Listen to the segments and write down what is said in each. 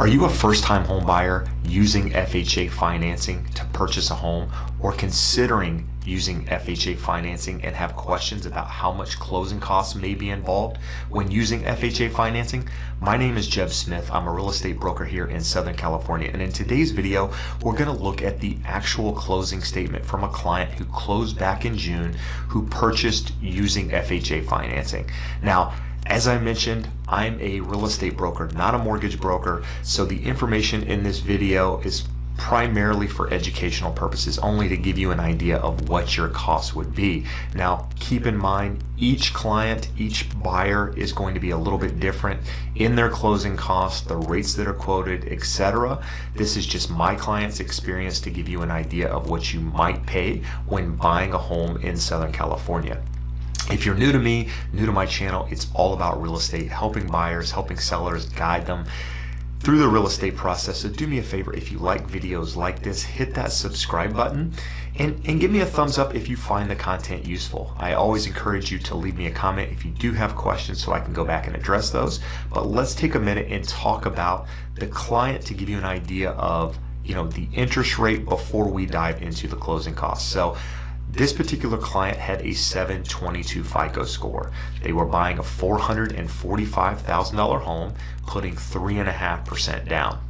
Are you a first-time home buyer using FHA financing to purchase a home, or considering using FHA financing and have questions about how much closing costs may be involved when using FHA financing? My name is Jeb Smith. I'm a real estate broker here in Southern California, and in today's video we're going to look at the actual closing statement from a client who closed back in June who purchased using FHA financing. Now, as I mentioned, I'm a real estate broker, not a mortgage broker, so the information in this video is primarily for educational purposes, only to give you an idea of what your costs would be. Now, keep in mind, each client, each buyer is going to be a little bit different in their closing costs, the rates that are quoted, etc. This is just my client's experience to give you an idea of what you might pay when buying a home in Southern California. If you're new to me, new to my channel, it's all about real estate, helping buyers, helping sellers, guide them through the real estate process. So do me a favor, if you like videos like this, hit that subscribe button and give me a thumbs up if you find the content useful. I always encourage you to leave me a comment if you do have questions so I can go back and address those. But let's take a minute and talk about the client to give you an idea of, the interest rate before we dive into the closing costs. So this particular client had a 722 FICO score. They were buying a $445,000 home, putting 3.5% down.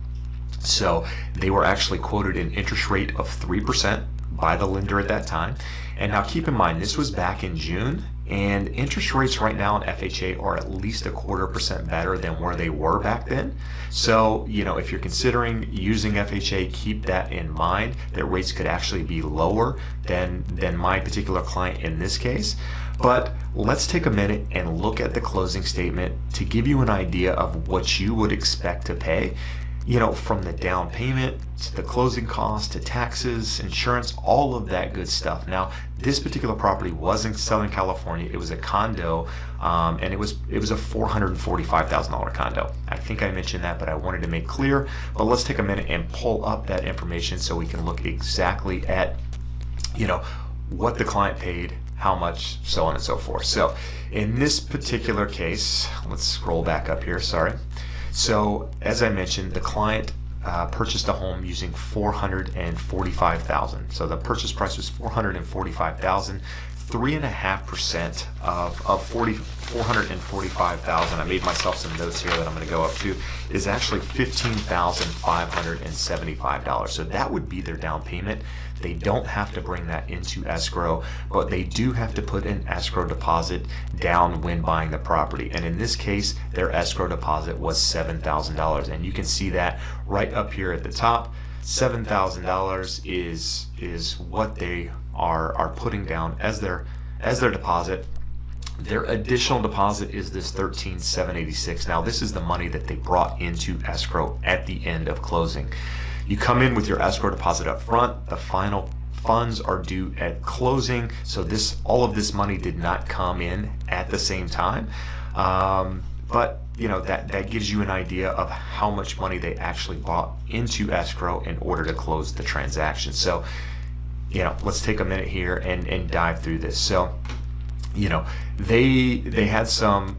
So they were actually quoted an interest rate of 3% by the lender at that time. And now keep in mind, this was back in June, and interest rates right now in FHA are at least 0.25% better than where they were back then. So, if you're considering using FHA, keep that in mind, that rates could actually be lower than my particular client in this case. But let's take a minute and look at the closing statement to give you an idea of what you would expect to pay. From the down payment to the closing costs to taxes, insurance, all of that good stuff. Now, this particular property was in Southern California. It was a condo, and it was a $445,000 condo. I think I mentioned that, but I wanted to make clear. But let's take a minute and pull up that information so we can look exactly at, what the client paid, how much, so on and so forth. So in this particular case, let's scroll back up here, sorry. So as I mentioned, the client purchased a home using $445,000. So the purchase price was $445,000. 3.5% of $445,000. I made myself some notes here that I'm going to go up to, is actually $15,575. So that would be their down payment. They don't have to bring that into escrow, but they do have to put an escrow deposit down when buying the property. And in this case, their escrow deposit was $7,000. And you can see that right up here at the top. $7,000 is what they are putting down as their deposit. Their additional deposit is this $13,786. Now, this is the money that they brought into escrow at the end of closing. You come in with your escrow deposit up front. The final funds are due at closing. So all of this money did not come in at the same time. But that gives you an idea of how much money they actually brought into escrow in order to close the transaction. So, let's take a minute here and dive through this. So, they had some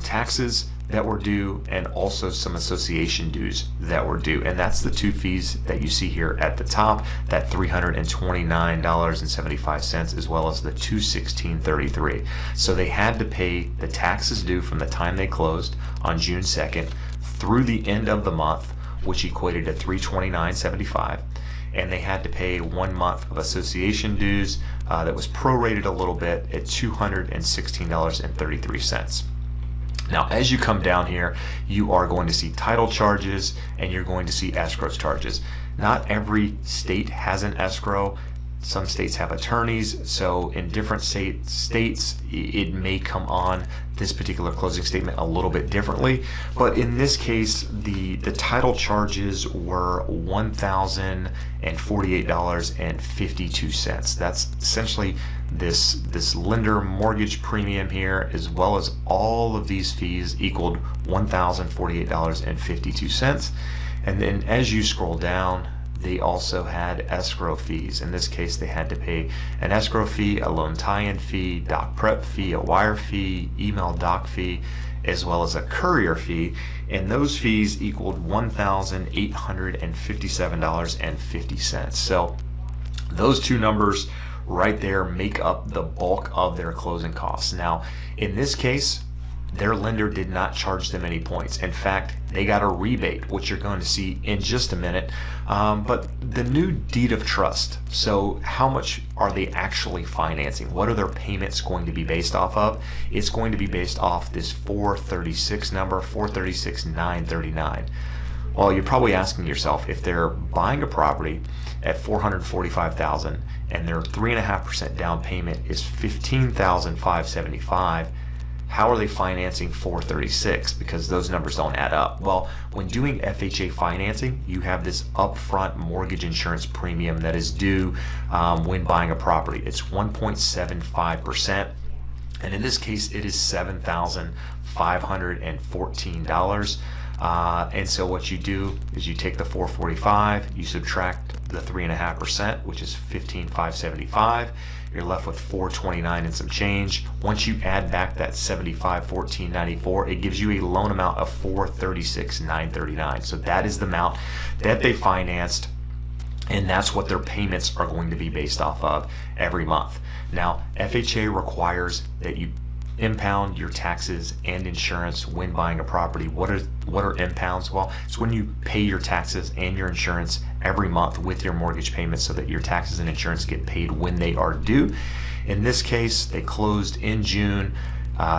taxes that were due and also some association dues that were due, and that's the two fees that you see here at the top, that $329.75 as well as the $216.33. So they had to pay the taxes due from the time they closed on June 2nd through the end of the month, which equated to $329.75. And they had to pay 1 month of association dues that was prorated a little bit at $216.33. Now, as you come down here, you are going to see title charges and you're going to see escrow charges. Not every state has an escrow. Some states have attorneys, so in different states, it may come on this particular closing statement a little bit differently. But in this case, the title charges were $1,048.52. That's essentially this lender mortgage premium here, as well as all of these fees, equaled $1,048.52. And then as you scroll down, they also had escrow fees. In this case, they had to pay an escrow fee, a loan tie-in fee, doc prep fee, a wire fee, email doc fee, as well as a courier fee, and those fees equaled $1,857.50. So those two numbers right there make up the bulk of their closing costs. Now, in this case, their lender did not charge them any points. In fact, they got a rebate, which you're going to see in just a minute. But the new deed of trust, so how much are they actually financing? What are their payments going to be based off of? It's going to be based off this 436 number, 436,939. Well, you're probably asking yourself, if they're buying a property at $445,000 and their 3.5% down payment is $15,575, how are they financing 436? Because those numbers don't add up. Well, when doing FHA financing, you have this upfront mortgage insurance premium that is due when buying a property. It's 1.75%. And in this case, it is $7,514. And so what you do is you take the 445, you subtract the 3.5%, which is 15,575. You're left with 429 and some change. Once you add back that 75,1494, it gives you a loan amount of 436,939. So that is the amount that they financed, and that's what their payments are going to be based off of every month. Now, FHA requires that you impound your taxes and insurance when buying a property. What are impounds? Well, it's when you pay your taxes and your insurance every month with your mortgage payments, so that your taxes and insurance get paid when they are due. In this case, they closed in June.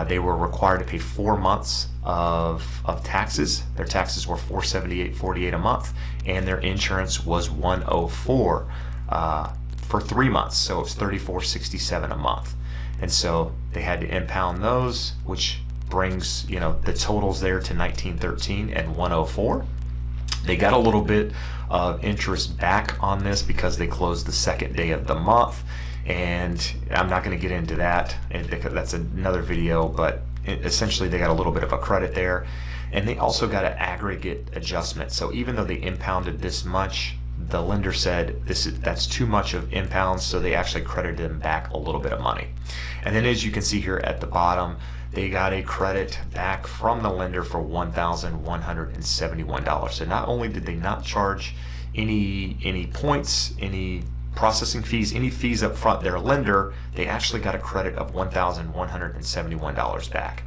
They were required to pay 4 months of taxes. Their taxes were $478.48 a month, and their insurance was $104 for 3 months, so it's $34.67 a month. And so they had to impound those, which brings, the totals there to $1,913 and $104. They got a little bit of interest back on this because they closed the second day of the month, and I'm not going to get into that, and that's another video, but essentially they got a little bit of a credit there. And they also got an aggregate adjustment. So even though they impounded this much, the lender said that's too much of impounds, so they actually credited them back a little bit of money. And then, as you can see here at the bottom, they got a credit back from the lender for $1,171. So not only did they not charge any points, any processing fees, any fees up front, their lender, they actually got a credit of $1,171 back.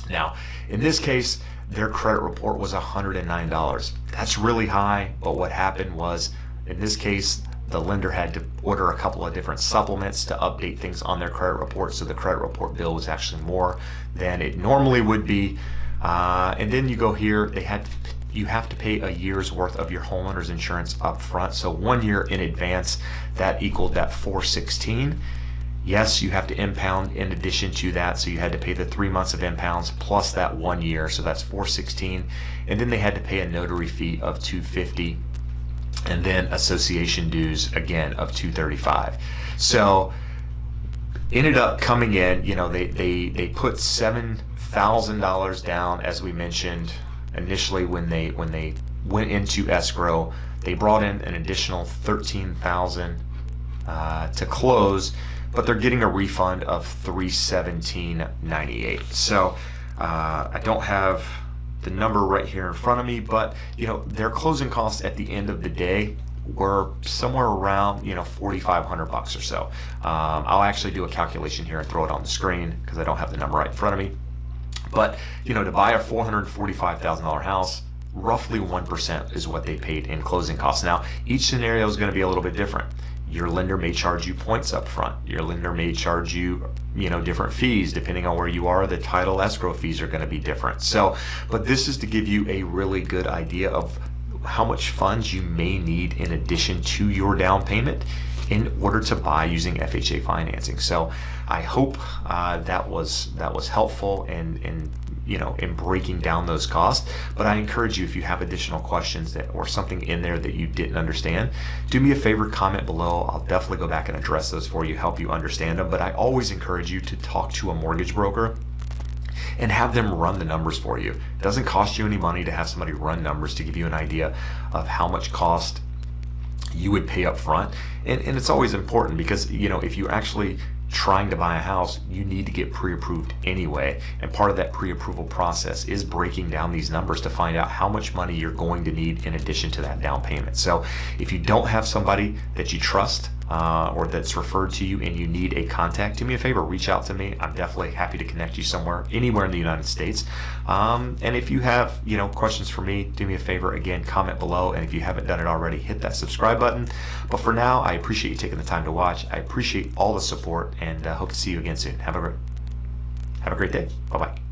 Now, in this case, their credit report was $109. That's really high, but what happened was, in this case, the lender had to order a couple of different supplements to update things on their credit report, so the credit report bill was actually more than it normally would be. And then you go here, you have to pay a year's worth of your homeowner's insurance up front. So 1 year in advance, that equaled that $416. Yes, you have to impound in addition to that, so you had to pay the 3 months of impounds plus that 1 year, so that's $416. And then they had to pay a notary fee of $250, and then association dues again of $235. So ended up coming in, they put $7,000 down, as we mentioned initially when they went into escrow. They brought in an additional $13,000 to close, but they're getting a refund of $317.98. So I don't have the number right here in front of me, but their closing costs at the end of the day were somewhere around $4,500 or so. I'll actually do a calculation here and throw it on the screen because I don't have the number right in front of me. But to buy a $445,000 house, roughly 1% is what they paid in closing costs. Now, each scenario is going to be a little bit different. Your lender may charge you points up front. Your lender may charge you, different fees depending on where you are. The title escrow fees are going to be different. So, but this is to give you a really good idea of how much funds you may need in addition to your down payment in order to buy using FHA financing. So I hope that was helpful in breaking down those costs. But I encourage you, if you have additional questions or something in there that you didn't understand, do me a favor, comment below. I'll definitely go back and address those for you, help you understand them. But I always encourage you to talk to a mortgage broker and have them run the numbers for you. It doesn't cost you any money to have somebody run numbers to give you an idea of how much cost you would pay up front. And it's always important because if you actually trying to buy a house, you need to get pre-approved anyway. And part of that pre-approval process is breaking down these numbers to find out how much money you're going to need in addition to that down payment. So if you don't have somebody that you trust or that's referred to you and you need a contact, do me a favor, reach out to me. I'm definitely happy to connect you anywhere in the United States. And if you have questions for me, do me a favor, again, comment below. And if you haven't done it already, hit that subscribe button. But for now, I appreciate you taking the time to watch. I appreciate all the support, and hope to see you again soon. Have a great day. Bye-bye.